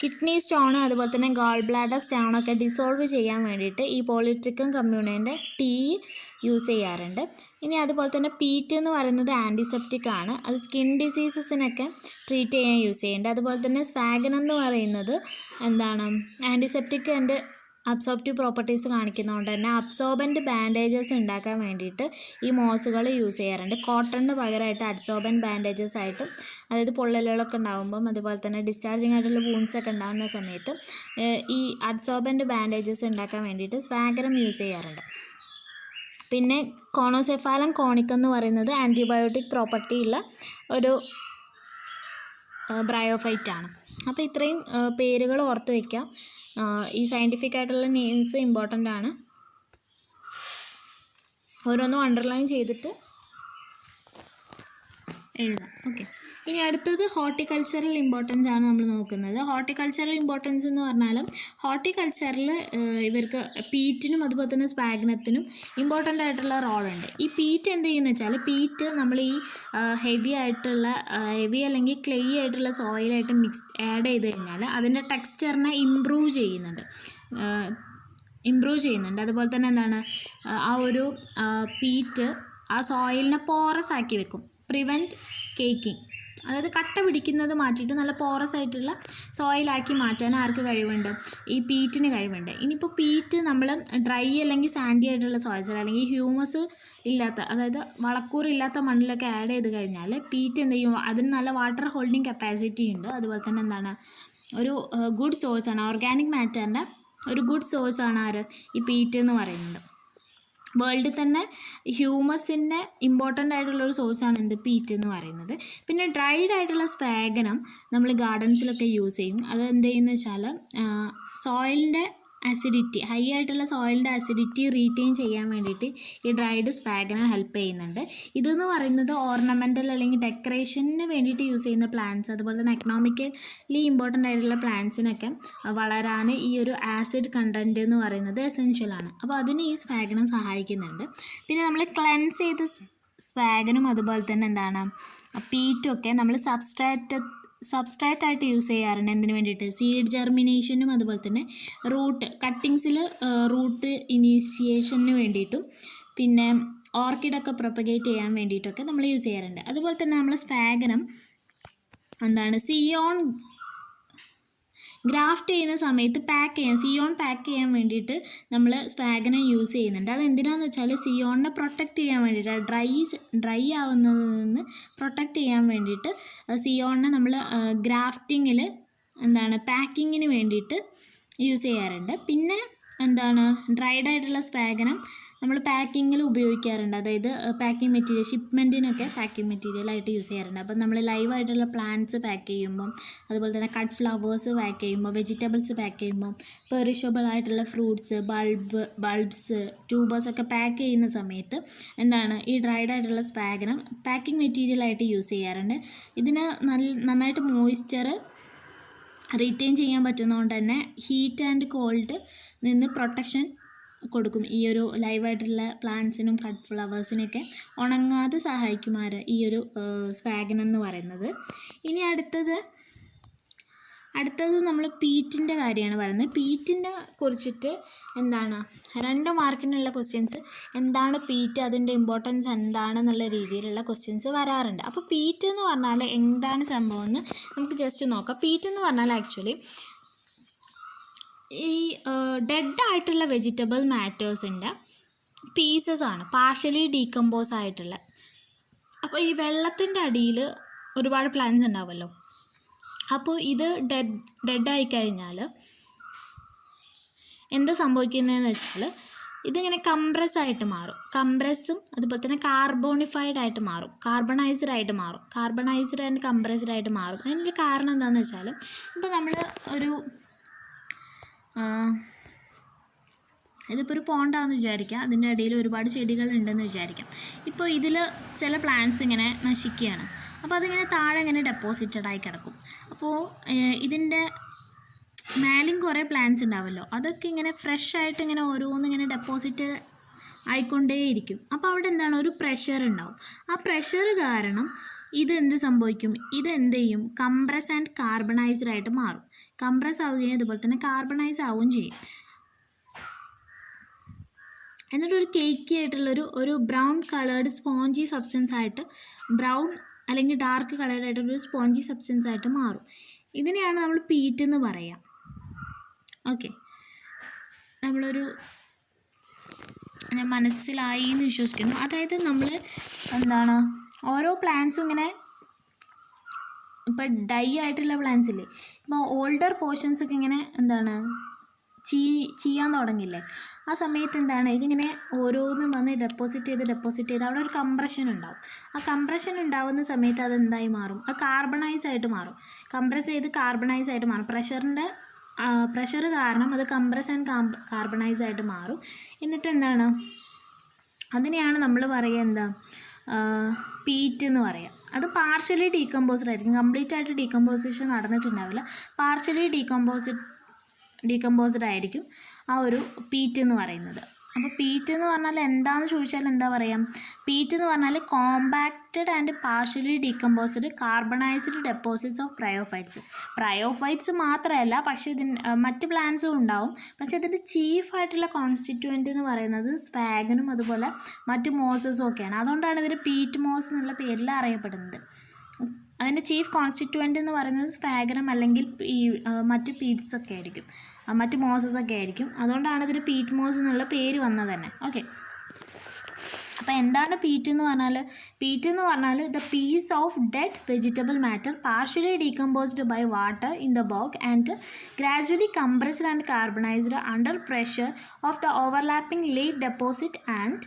കിഡ്നി സ്റ്റോൺ അതുപോലെ തന്നെ ഗാൾ ബ്ലാഡർ സ്റ്റോണൊക്കെ ഡിസോൾവ് ചെയ്യാൻ വേണ്ടിയിട്ട് ഈ പോളിട്രിക്കൻ കമ്മ്യൂണേൻ്റെ ടീ യൂസ് ചെയ്യാറുണ്ട്. ഇനി അതുപോലെ തന്നെ പീറ്റ് എന്ന് പറയുന്നത് ആൻറ്റിസെപ്റ്റിക് ആണ്, അത് സ്കിൻ ഡിസീസസിനൊക്കെ ട്രീറ്റ് ചെയ്യാൻ യൂസ് ചെയ്യുന്നുണ്ട്. അതുപോലെ തന്നെ സ്വാഗനം എന്ന് പറയുന്നത് എന്താണ്, ആൻറ്റിസെപ്റ്റിക് ആൻഡ് അബ്സോർപ്റ്റീവ് പ്രോപ്പർട്ടീസ് കാണിക്കുന്നതുകൊണ്ട് തന്നെ അബ്സോർബൻ്റ് ബാൻഡേജസ് ഉണ്ടാക്കാൻ വേണ്ടിയിട്ട് ഈ മോസുകൾ യൂസ് ചെയ്യാറുണ്ട്. കോട്ടണിന് പകരമായിട്ട് അബ്സോർബൻ്റ് ബാൻഡേജസ് ആയിട്ടും, അതായത് പൊള്ളലുകളൊക്കെ ഉണ്ടാകുമ്പം അതുപോലെ തന്നെ ഡിസ്ചാർജിങ് ആയിട്ടുള്ള വൂൺസ് ഒക്കെ ഉണ്ടാകുന്ന സമയത്ത് ഈ അബ്സോർബൻ്റ് ബാൻഡേജസ് ഉണ്ടാക്കാൻ വേണ്ടിയിട്ട് സ്വാഗനം യൂസ് ചെയ്യാറുണ്ട്. പിന്നെ കോണോസെഫാലം കോണിക്കം എന്ന് പറയുന്നത് ആൻറ്റിബയോട്ടിക് പ്രോപ്പർട്ടി ഉള്ള ഒരു ബ്രയോഫൈറ്റാണ്. അപ്പോൾ ഇത്രയും പേരുകൾ ഓർത്ത് വയ്ക്കാം. ഈ സയൻറ്റിഫിക് ആയിട്ടുള്ള നെയിംസ് ഇമ്പോർട്ടൻ്റ് ആണ്. ഓരോന്നും അണ്ടർലൈൻ ചെയ്തിട്ട് എഴുതാം. ഓക്കെ, ഇനി അടുത്തത് ഹോർട്ടിക്കൾച്ചറൽ ഇമ്പോർട്ടൻസ് ആണ് നമ്മൾ നോക്കുന്നത്. ഹോർട്ടിക്കൾച്ചറൽ ഇമ്പോർട്ടൻസ് എന്ന് പറഞ്ഞാൽ ഹോർട്ടിക്കൾച്ചറിൽ ഇവർക്ക് പീറ്റിനും അതുപോലെ തന്നെ സ്പാഗനത്തിനും ഇമ്പോർട്ടൻ്റ് ആയിട്ടുള്ള റോളുണ്ട്. ഈ പീറ്റ് എന്ത് ചെയ്യുന്നത് വെച്ചാൽ, പീറ്റ് നമ്മൾ ഈ ഹെവി അല്ലെങ്കിൽ ക്ലേ ആയിട്ടുള്ള സോയിലായിട്ട് ആഡ് ചെയ്ത് കഴിഞ്ഞാൽ അതിൻ്റെ ടെക്സ്ചറിനെ ഇമ്പ്രൂവ് ചെയ്യുന്നുണ്ട്. അതുപോലെ തന്നെ എന്താണ്, ആ ഒരു പീറ്റ് ആ സോയിലിനെ പോറസ് ആക്കി വെക്കും. പ്രിവെൻറ്റ് കേക്കിംഗ്, അതായത് കട്ട പിടിക്കുന്നത് മാറ്റിയിട്ട് നല്ല പോറസ് ആയിട്ടുള്ള സോയിലാക്കി മാറ്റാൻ ആർക്ക് കഴിവുണ്ട്? ഈ പീറ്റിന് കഴിവുണ്ട്. ഇനിയിപ്പോൾ പീറ്റ് നമ്മൾ ഡ്രൈ അല്ലെങ്കിൽ സാൻഡി ആയിട്ടുള്ള സോയിൽസ് അല്ലെങ്കിൽ ഹ്യൂമസ് ഇല്ലാത്ത, അതായത് വളക്കൂറില്ലാത്ത മണ്ണിലൊക്കെ ആഡ് ചെയ്ത് കഴിഞ്ഞാൽ പീറ്റ് എന്ത് ചെയ്യും, അതിന് നല്ല വാട്ടർ ഹോൾഡിങ് കപ്പാസിറ്റി ഉണ്ട്. അതുപോലെ തന്നെ എന്താണ്, ഒരു ഗുഡ് സോഴ്സാണ്, ഓർഗാനിക് മാറ്ററിൻ്റെ ഒരു ഗുഡ് സോഴ്സാണ് ആര്, ഈ പീറ്റ് എന്ന് പറയുന്നത്. വേൾഡിൽ തന്നെ ഹ്യൂമസിൻ്റെ ഇമ്പോർട്ടൻ്റ് ആയിട്ടുള്ളൊരു സോഴ്സാണ് എന്ത്, പീറ്റ് എന്ന് പറയുന്നത്. പിന്നെ ഡ്രൈഡ് ആയിട്ടുള്ള സ്പാഗനം നമ്മൾ ഗാർഡൻസിലൊക്കെ യൂസ് ചെയ്യും. അത് എന്ത് ചെയ്യുന്നത് വെച്ചാൽ സോയിലിൻ്റെ അസിഡിറ്റി, ഹൈ ആയിട്ടുള്ള സോയിലിൻ്റെ അസിഡിറ്റി റീറ്റെയിൻ ചെയ്യാൻ വേണ്ടിയിട്ട് ഈ ഡ്രൈഡ് സ്പാഗനം ഹെൽപ്പ് ചെയ്യുന്നുണ്ട്. ഇതെന്ന് പറയുന്നത് ഓർണമെൻ്റൽ അല്ലെങ്കിൽ ഡെക്കറേഷന് വേണ്ടിയിട്ട് യൂസ് ചെയ്യുന്ന പ്ലാന്റ്സ്, അതുപോലെ തന്നെ എക്കണോമിക്കലി ഇമ്പോർട്ടൻ്റ് ആയിട്ടുള്ള പ്ലാന്റ്സിനൊക്കെ വളരാൻ ഈ ഒരു ആസിഡ് കണ്ടൻറ്റ് എന്ന് പറയുന്നത് എസെൻഷ്യലാണ്. അപ്പോൾ അതിന് ഈ സ്പാഗനം സഹായിക്കുന്നുണ്ട്. പിന്നെ നമ്മൾ ക്ലെൻസ് ചെയ്ത സ്പാഗനും അതുപോലെ തന്നെ എന്താണ് പീറ്റും ഒക്കെ നമ്മൾ സബ്സ്ട്രാറ്റ് ആയിട്ട് യൂസ് ചെയ്യാറുണ്ട്. എന്തിനു വേണ്ടിയിട്ട്? സീഡ് ജെർമിനേഷനും അതുപോലെ തന്നെ കട്ടിങ്സിൽ റൂട്ട് ഇനീഷ്യേഷന് വേണ്ടിയിട്ടും പിന്നെ ഓർക്കിഡൊക്കെ പ്രൊപ്പഗേറ്റ് ചെയ്യാൻ വേണ്ടിയിട്ടൊക്കെ നമ്മൾ യൂസ് ചെയ്യാറുണ്ട്. അതുപോലെ തന്നെ നമ്മൾ സ്പാഗനം എന്താണ് ഗ്രാഫ്റ്റ് ചെയ്യുന്ന സമയത്ത് സിയോൺ പാക്ക് ചെയ്യാൻ വേണ്ടിയിട്ട് നമ്മൾ സ്പാഗനം യൂസ് ചെയ്യുന്നുണ്ട്. അതെന്തിനാണെന്ന് വെച്ചാൽ സിയോണിനെ പ്രൊട്ടക്റ്റ് ചെയ്യാൻ വേണ്ടിയിട്ട്, ഡ്രൈ ആവുന്നതിൽ നിന്ന് പ്രൊട്ടക്റ്റ് ചെയ്യാൻ വേണ്ടിയിട്ട് സിയോണിനെ നമ്മൾ ഗ്രാഫ്റ്റിങ്ങിൽ പാക്കിങ്ങിന് വേണ്ടിയിട്ട് യൂസ് ചെയ്യാറുണ്ട്. പിന്നെ ഡ്രൈഡ് ആയിട്ടുള്ള സ്പാഗനം നമ്മൾ പാക്കിങ്ങിൽ ഉപയോഗിക്കാറുണ്ട്. അതായത് പാക്കിംഗ് മെറ്റീരിയൽ, ഷിപ്മെൻറ്റിനൊക്കെ പാക്കിംഗ് മെറ്റീരിയലായിട്ട് യൂസ് ചെയ്യാറുണ്ട്. അപ്പം നമ്മൾ ലൈവായിട്ടുള്ള പ്ലാന്റ്സ് പാക്ക് ചെയ്യുമ്പം, അതുപോലെ തന്നെ കട്ട് ഫ്ലവേഴ്സ് പാക്ക് ചെയ്യുമ്പോൾ, വെജിറ്റബിൾസ് പാക്ക് ചെയ്യുമ്പം, പെറിഷബിൾ ആയിട്ടുള്ള ഫ്രൂട്ട്സ്, ബൾബ്സ്, ട്യൂബേഴ്സൊക്കെ പാക്ക് ചെയ്യുന്ന സമയത്ത് ഈ ഡ്രൈഡ് ആയിട്ടുള്ള സ്പാഗനം പാക്കിംഗ് മെറ്റീരിയലായിട്ട് യൂസ് ചെയ്യാറുണ്ട്. ഇതിന് നന്നായിട്ട് മോയ്സ്ചർ റീറ്റെയിൻ ചെയ്യാൻ പറ്റുന്നതുകൊണ്ട് തന്നെ ഹീറ്റ് ആൻഡ് കോൾഡ് നിന്ന് പ്രൊട്ടക്ഷൻ കൊടുക്കും. ഈ ഒരു ലൈവായിട്ടുള്ള പ്ലാന്റ്സിനും കട്ട് ഫ്ലവേഴ്സിനൊക്കെ ഉണങ്ങാതെ സഹായിക്കുമാറ് ഈ ഒരു സ്പാഗനം എന്ന് പറയുന്നത്. ഇനി അടുത്തത് നമ്മൾ പീറ്റിൻ്റെ കാര്യമാണ് പറയുന്നത്. പീറ്റിനെ കുറിച്ചിട്ട് 2 മാർക്കിനുള്ള ക്വസ്റ്റ്യൻസ്, എന്താണ് പീറ്റ്, അതിൻ്റെ ഇമ്പോർട്ടൻസ് എന്താണെന്നുള്ള രീതിയിലുള്ള ക്വസ്റ്റ്യൻസ് വരാറുണ്ട്. അപ്പോൾ പീറ്റ് എന്ന് പറഞ്ഞാൽ എന്താണ് സംഭവം എന്ന് നമുക്ക് ജസ്റ്റ് നോക്കാം. പീറ്റ് എന്ന് പറഞ്ഞാൽ ആക്ച്വലി ഈ ഡെഡ് ആയിട്ടുള്ള വെജിറ്റബിൾ മാറ്റേഴ്സിൻ്റെ പീസസ് ആണ്, പാർഷ്യലി ഡീകമ്പോസ് ആയിട്ടുള്ള. അപ്പോൾ ഈ വെള്ളത്തിൻ്റെ അടിയിൽ ഒരുപാട് പ്ലാന്റ്സ് ഉണ്ടാവുമല്ലോ. അപ്പോൾ ഇത് ഡെഡായി കഴിഞ്ഞാൽ എന്താ സംഭവിക്കുന്നതെന്ന് വെച്ചാൽ ഇതിങ്ങനെ കംപ്രസ്സായിട്ട് മാറും. കംപ്രസ്സും അതുപോലെ തന്നെ കാർബോണിഫൈഡ് ആയിട്ട് മാറും, കാർബണൈസ്ഡ് ആയിട്ട് മാറും. കാർബണൈസ്ഡ് ആൻഡ് കംപ്രസ്ഡ് ആയിട്ട് മാറും. അതിൻ്റെ കാരണം എന്താണെന്ന് വെച്ചാൽ ഇപ്പോൾ നമ്മൾ ഇതിപ്പോൾ ഒരു പോണ്ടാണെന്ന് വിചാരിക്കാം. അതിൻ്റെ ഇടയിൽ ഒരുപാട് ചെടികളുണ്ടെന്ന് വിചാരിക്കാം. ഇപ്പോൾ ഇതിൽ ചില പ്ലാന്റ്സ് ഇങ്ങനെ നശിക്കുകയാണ്. അപ്പോൾ അതിങ്ങനെ താഴെ ഇങ്ങനെ ഡെപ്പോസിറ്റഡ് ആയി കിടക്കും. അപ്പോൾ ഇതിൻ്റെ മേലും കുറേ പ്ലാന്റ്സ് ഉണ്ടാവുമല്ലോ, അതൊക്കെ ഇങ്ങനെ ഫ്രഷ് ആയിട്ട് ഇങ്ങനെ ഓരോന്നിങ്ങനെ ഡെപ്പോസിറ്റ് ആയിക്കൊണ്ടേയിരിക്കും. അപ്പോൾ അവിടെ എന്താണ്, ഒരു പ്രഷർ ഉണ്ടാവും. ആ പ്രഷർ കാരണം ഇതെന്ത് സംഭവിക്കും, ഇതെന്ത് ചെയ്യും, കംപ്രസ് ആൻഡ് കാർബണൈസ്ഡ് ആയിട്ട് മാറും. കംപ്രസ് ആവുകയും അതുപോലെ തന്നെ കാർബണൈസ് ആവുകയും ചെയ്യും. എന്നിട്ടൊരു കേക്കി ആയിട്ടുള്ളൊരു ബ്രൗൺ കളേർഡ് സ്പോഞ്ചി സബ്സ്റ്റൻസ് ആയിട്ട്, ബ്രൗൺ അല്ലെങ്കിൽ ഡാർക്ക് കളേർഡ് ആയിട്ടുള്ളൊരു സ്പോഞ്ചി സബ്സ്റ്റൻസ് ആയിട്ട് മാറും. ഇതിനെയാണ് നമ്മൾ പീറ്റ് എന്ന് പറയാം. ഓക്കെ, ഞാൻ മനസ്സിലായി എന്ന് വിശ്വസിക്കുന്നു. അതായത് നമ്മൾ ഓരോ പ്ലാന്റ്സും ഇങ്ങനെ ഇപ്പോൾ ഡൈ ആയിട്ടുള്ള പ്ലാന്റ്സ് ഇല്ലേ, ഇപ്പോൾ ഓൾഡർ പോർഷൻസൊക്കെ ഇങ്ങനെ ചെയ്യാൻ തുടങ്ങില്ലേ, ആ സമയത്ത് ഇതിങ്ങനെ ഓരോന്നും വന്ന് ഡെപ്പോസിറ്റ് ചെയ്ത് അവിടെ ഒരു കംപ്രഷൻ ഉണ്ടാവും. ആ കംപ്രഷൻ ഉണ്ടാവുന്ന സമയത്ത് അതെന്തായി മാറും, അത് കാർബണൈസ് ആയിട്ട് മാറും. കംപ്രസ് ചെയ്ത് കാർബണൈസ് ആയിട്ട് മാറും. പ്രഷർ കാരണം അത് കംപ്രസ് ആൻഡ് കാർബണൈസ് ആയിട്ട് മാറും. എന്നിട്ട് അതിനെയാണ് നമ്മൾ പറയുക പീറ്റ് എന്ന് പറയാം. അത് പാർഷ്യലി ഡീകമ്പോസ്ഡ് ആയിരിക്കും. കംപ്ലീറ്റ് ആയിട്ട് ഡീകമ്പോസിഷൻ നടന്നിട്ടുണ്ടാവില്ല, പാർഷ്യലി ഡീകമ്പോസ്ഡ് ആയിരിക്കും ആ ഒരു പീറ്റ് എന്ന് പറയുന്നത്. അപ്പോൾ പീറ്റ് എന്ന് പറഞ്ഞാൽ എന്താണെന്ന് ചോദിച്ചാൽ എന്താ പറയാം, പീറ്റ് എന്ന് പറഞ്ഞാൽ compacted and partially decomposed carbonized deposits of bryophytes മാത്രമല്ല, പക്ഷേ മറ്റ് പ്ലാന്റ്സും ഉണ്ടാവും. പക്ഷേ ഇതിൻ്റെ ചീഫായിട്ടുള്ള കോൺസ്റ്റിറ്റ്യുവൻ്റ് എന്ന് പറയുന്നത് സ്പാഗനും അതുപോലെ മറ്റ് മോസസും ഒക്കെയാണ്. അതുകൊണ്ടാണ് ഇതിന് പീറ്റ് മോസ് എന്നുള്ള പേരിൽ അറിയപ്പെടുന്നത്. അതിൻ്റെ ചീഫ് കോൺസ്റ്റിറ്റ്യുവൻ്റ് എന്ന് പറയുന്നത് സ്പാഗനം അല്ലെങ്കിൽ മറ്റ് പീറ്റ്സ് ഒക്കെ ആയിരിക്കും, മറ്റ് മോസസ് ഒക്കെ ആയിരിക്കും. അതുകൊണ്ടാണ് ഇതിന് പീറ്റ് മോസ് എന്നുള്ള പേര് വന്നത് തന്നെ. ഓക്കെ, അപ്പോൾ എന്താണ് പീറ്റ് എന്ന് പറഞ്ഞാൽ the piece of dead vegetable matter partially decomposed by water in the bog and gradually compressed and carbonized under pressure of the overlapping late deposit and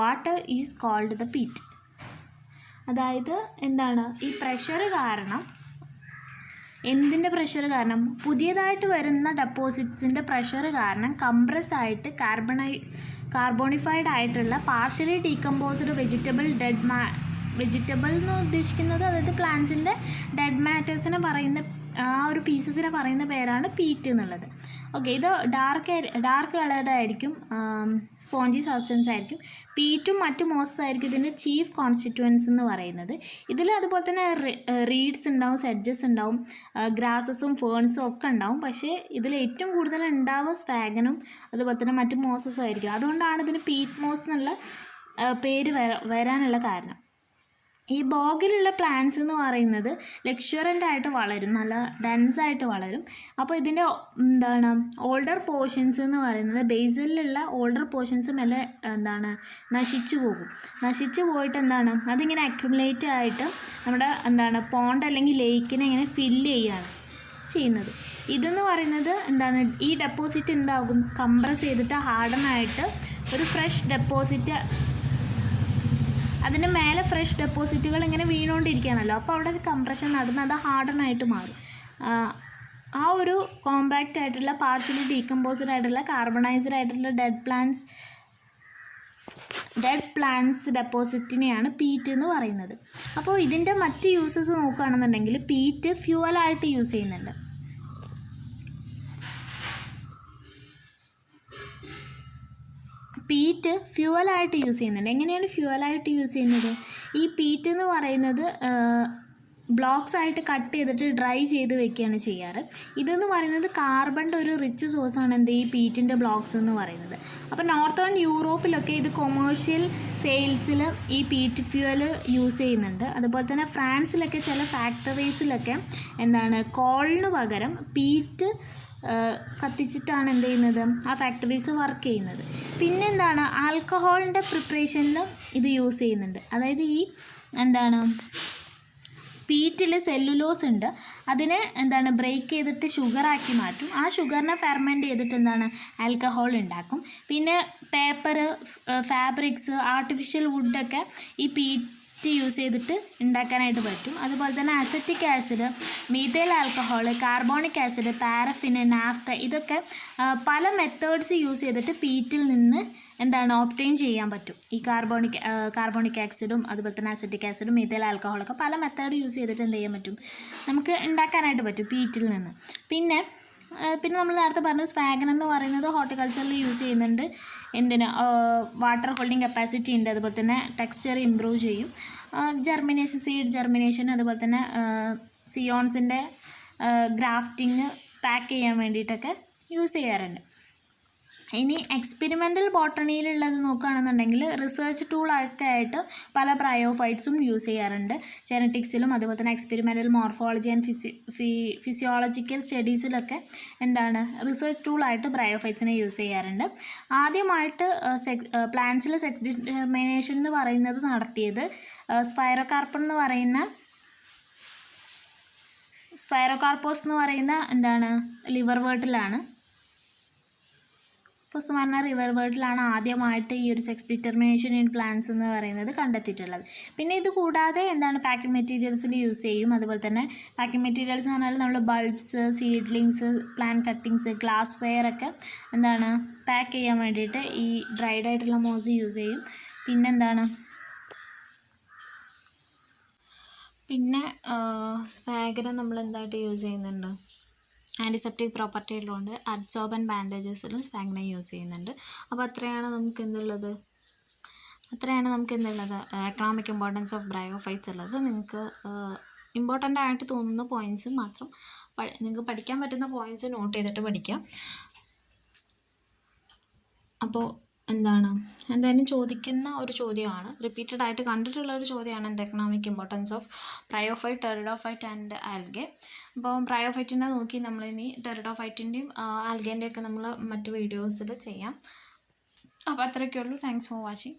water is called the peat. അതായത് ഈ pressure കാരണം, എന്തിൻ്റെ pressure കാരണം, പുതിയതായിട്ട് വരുന്ന ഡെപ്പോസിറ്റ്സിൻ്റെ pressure കാരണം compress ആയിട്ട് കാർബോണിഫൈഡ് ആയിട്ടുള്ള പാർഷ്യലി ഡീകമ്പോസ്ഡ് വെജിറ്റബിൾ എന്ന് ഉദ്ദേശിക്കുന്നത് അതായത് പ്ലാന്റ്സിൻ്റെ ഡെഡ് മാറ്റേഴ്സിനെ പറയുന്ന ആ ഒരു പീസസിനെ പറയുന്ന പേരാണ് പീറ്റ് എന്നുള്ളത്. ഓക്കെ, ഇത് ഡാർക്ക് കളേർഡ് ആയിരിക്കും, സ്പോഞ്ചി സബ്സ്റ്റൻസ് ആയിരിക്കും. പീറ്റും മറ്റു മോസസ് ആയിരിക്കും ഇതിൻ്റെ ചീഫ് കോൺസ്റ്റിറ്റ്യുവൻസ് എന്ന് പറയുന്നത്. ഇതിൽ അതുപോലെ തന്നെ റീഡ്സ് ഉണ്ടാവും, സെഡ്ജസ് ഉണ്ടാവും, ഗ്രാസസും ഫേൺസും ഒക്കെ ഉണ്ടാവും. പക്ഷേ ഇതിൽ ഏറ്റവും കൂടുതൽ ഉണ്ടാവുക സ്പാഗനും അതുപോലെ തന്നെ മറ്റു മോസസും ആയിരിക്കും. അതുകൊണ്ടാണ് ഇതിന് പീറ്റ് മോസ് എന്നുള്ള പേര് വരാനുള്ള കാരണം. ഈ ബോഗിലുള്ള പ്ലാന്റ്സ് എന്ന് പറയുന്നത് ലക്ഷ്വറൻ്റ് ആയിട്ട് വളരും, നല്ല ഡെൻസായിട്ട് വളരും. അപ്പോൾ ഇതിൻ്റെ ഓൾഡർ പോർഷൻസ് എന്ന് പറയുന്നത് ബേസിലുള്ള ഓൾഡർ പോർഷൻസ് മെല്ലെ നശിച്ചു പോകും. നശിച്ചു പോയിട്ട് അതിങ്ങനെ അക്യുമുലേറ്റ് ആയിട്ട് നമ്മുടെ പോണ്ട് അല്ലെങ്കിൽ ലേക്കിനെ ഇങ്ങനെ ഫില്ല് ചെയ്യുകയാണ് ചെയ്യുന്നത്. ഇതെന്ന് പറയുന്നത് ഈ ഡെപ്പോസിറ്റ് എന്താകും, കംപ്രസ് ചെയ്തിട്ട് ഹാർഡനായിട്ട് ഒരു ഫ്രഷ് ഡെപ്പോസിറ്റ്, അതിൻ്റെ മേലെ ഫ്രഷ് ഡെപ്പോസിറ്റുകൾ ഇങ്ങനെ വീണുകൊണ്ടിരിക്കുകയാണല്ലോ. അപ്പോൾ അവിടെ ഒരു കംപ്രഷൻ നടന്ന് അത് ഹാർഡനായിട്ട് മാറും. ആ ഒരു കോമ്പാക്റ്റ് ആയിട്ടുള്ള പാർഷ്യലി ഡീകമ്പോസ്ഡ് ആയിട്ടുള്ള കാർബണൈസ്ഡ് ആയിട്ടുള്ള ഡെഡ് പ്ലാന്റ്സ് ഡെപ്പോസിറ്റിനെയാണ് പീറ്റ് എന്ന് പറയുന്നത്. അപ്പോൾ ഇതിൻ്റെ മറ്റ് യൂസസ് നോക്കുകയാണെന്നുണ്ടെങ്കിൽ പീറ്റ് ഫ്യൂവലായിട്ട് യൂസ് ചെയ്യുന്നുണ്ട്. പീറ്റ് ഫ്യൂവലായിട്ട് യൂസ് ചെയ്യുന്നുണ്ട്. എങ്ങനെയാണ് ഫ്യൂവലായിട്ട് യൂസ് ചെയ്യുന്നത്? ഈ പീറ്റ് എന്ന് പറയുന്നത് ബ്ലോക്സ് ആയിട്ട് കട്ട് ചെയ്തിട്ട് ഡ്രൈ ചെയ്ത് വെക്കുകയാണ് ചെയ്യാറ്. ഇതെന്ന് പറയുന്നത് കാർബണിൻ്റെ ഒരു റിച്ച് സോഴ്സാണ് ഈ പീറ്റിൻ്റെ ബ്ലോക്സ് എന്ന് പറയുന്നത്. അപ്പോൾ നോർത്തേൺ യൂറോപ്പിലൊക്കെ ഇത് കൊമേഴ്ഷ്യൽ സെയിൽസിൽ ഈ പീറ്റ് ഫ്യൂവൽ യൂസ് ചെയ്യുന്നുണ്ട്. അതുപോലെ തന്നെ ഫ്രാൻസിലൊക്കെ ചില ഫാക്ടറീസിലൊക്കെ കോളിന് പകരം പീറ്റ് കത്തിച്ചിട്ടാണ് ആ ഫാക്ടറീസ് വർക്ക് ചെയ്യുന്നത്. പിന്നെ ആൽക്കഹോളിൻ്റെ പ്രിപ്പറേഷനിലും ഇത് യൂസ് ചെയ്യുന്നുണ്ട്. അതായത് ഈ പീറ്റിൽ സെല്ലുലോസ് ഉണ്ട്, അതിനെ എന്താണ് ബ്രേക്ക് ചെയ്തിട്ട് ഷുഗറാക്കി മാറ്റും. ആ ഷുഗറിനെ ഫെർമെൻറ്റ് ചെയ്തിട്ട് എന്താണ് ആൽക്കഹോൾ ഉണ്ടാക്കും. പിന്നെ പേപ്പർ, ഫാബ്രിക്സ്, ആർട്ടിഫിഷ്യൽ വുഡൊക്കെ ഈ പീറ്റ് യൂസ് ചെയ്തിട്ട് ഉണ്ടാക്കാനായിട്ട് പറ്റും. അതുപോലെ തന്നെ acetic acid, methyl alcohol, carbonic acid, paraffin, naphtha, ഇതൊക്കെ പല മെത്തേഡ്സ് യൂസ് ചെയ്തിട്ട് പീറ്റിൽ നിന്ന് എന്താണ് ഒബ്റ്റെയിൻ ചെയ്യാൻ പറ്റും. ഈ കാർബോണിക് ആസിഡും അതുപോലെ തന്നെ അസറ്റിക് ആസിഡും മീഥൈൽ ആൽക്കഹോളൊക്കെ പല മെത്തേഡ് യൂസ് ചെയ്തിട്ട് എന്ത് ചെയ്യാൻ പറ്റും, നമുക്ക് ഉണ്ടാക്കാനായിട്ട് പറ്റും പീറ്റിൽ നിന്ന്. പിന്നെ നമ്മൾ നേരത്തെ പറഞ്ഞു സ്വാഗൻ എന്ന് പറയുന്നത് ഹോർട്ടിക്കൾച്ചറിൽ യൂസ് ചെയ്യുന്നുണ്ട്. എന്തിന്? വാട്ടർ ഹോൾഡിങ് കപ്പാസിറ്റി ഉണ്ട്, അതുപോലെ തന്നെ ടെക്സ്ചർ ഇമ്പ്രൂവ് ചെയ്യും, ജെർമിനേഷൻ, സീഡ് ജെർമിനേഷൻ, അതുപോലെ തന്നെ സിയോൺസിൻ്റെ ഗ്രാഫ്റ്റിങ് പാക്ക് ചെയ്യാൻ വേണ്ടിയിട്ടൊക്കെ യൂസ് ചെയ്യാറുണ്ട്. ഇനി എക്സ്പെരിമെൻ്റൽ ബോട്ടണിയിലുള്ളത് നോക്കുകയാണെന്നുണ്ടെങ്കിൽ റിസർച്ച് ടൂളൊക്കെ ആയിട്ട് പല ബ്രയോഫൈറ്റ്സും യൂസ് ചെയ്യാറുണ്ട്. ജെനറ്റിക്സിലും അതുപോലെ തന്നെ എക്സ്പെരിമെൻ്റൽ മോർഫോളജി ആൻഡ് ഫിസിയോളജിക്കൽ സ്റ്റഡീസിലൊക്കെ എന്താണ് റിസർച്ച് ടൂളായിട്ട് ബ്രയോഫൈറ്റ്സിനെ യൂസ് ചെയ്യാറുണ്ട്. ആദ്യമായിട്ട് പ്ലാന്റ്സിലെ സെക്സ് ഡിറ്റർമിനേഷൻ എന്ന് പറയുന്നത് നടത്തിയത് സ്പൈറോകാർപ്പോസ് എന്ന് പറയുന്ന എന്താണ് ലിവർ വേർട്ടിലാണ്. പൊസ്മാന റിവർ വേർഡിലാണ് ആദ്യമായിട്ട് ഈ ഒരു സെക്സ് ഡിറ്റർമിനേഷൻ ഇൻ പ്ലാന്റ്സ് എന്ന് പറയുന്നത് കണ്ടെത്തിയിട്ടുള്ളത്. പിന്നെ ഇത് കൂടാതെ എന്താണ് പാക്കിംഗ് മെറ്റീരിയൽസിൽ യൂസ് ചെയ്യും. അതുപോലെ തന്നെ പാക്കിംഗ് മെറ്റീരിയൽസ് എന്ന് പറഞ്ഞാൽ നമ്മൾ bulbs, seedlings, plant cuttings, glass wear ഒക്കെ എന്താണ് പാക്ക് ചെയ്യാൻ വേണ്ടിയിട്ട് ഈ ഡ്രൈഡ് ആയിട്ടുള്ള മോസ് യൂസ് ചെയ്യും. പിന്നെ സ്വാഗനെ നമ്മൾ എന്തായിട്ട് യൂസ് ചെയ്യുന്നുണ്ട്? ആൻറ്റിസെപ്റ്റിക് പ്രോപ്പർട്ടി ഉള്ളതുകൊണ്ട് അഡ്സോർബൻറ്റ് ബാൻഡേജസിലും സ്വാഗനെ യൂസ് ചെയ്യുന്നുണ്ട്. അപ്പോൾ അത്രയാണ് നമുക്ക് എന്തുള്ളത് എക്കണോമിക് ഇമ്പോർട്ടൻസ് ഓഫ് ബ്രയോഫൈറ്റ്സ് ഉള്ളത്. നിങ്ങൾക്ക് ഇമ്പോർട്ടൻ്റ് ആയിട്ട് തോന്നുന്ന പോയിൻറ്റ്സ് മാത്രം നിങ്ങൾക്ക് പഠിക്കാൻ പറ്റുന്ന പോയിൻറ്റ്സ് നോട്ട് ചെയ്തിട്ട് പഠിക്കാം. അപ്പോൾ എന്തായാലും ചോദിക്കുന്ന ഒരു ചോദ്യമാണ്, റിപ്പീറ്റഡ് ആയിട്ട് കണ്ടിട്ടുള്ള ഒരു ചോദ്യമാണ്, എന്ത് economic importance of bryophyte, pteridophyte and algae. അപ്പോൾ ബ്രയോഫൈറ്റിൻ്റെ നോക്കി നമ്മളിനി ടെറിഡോഫൈറ്റിൻ്റെയും ആൽഗേൻ്റെയൊക്കെ നമ്മൾ മറ്റ് വീഡിയോസിൽ ചെയ്യാം. അപ്പോൾ അത്രയൊക്കെ ഉള്ളൂ. Thanks for watching.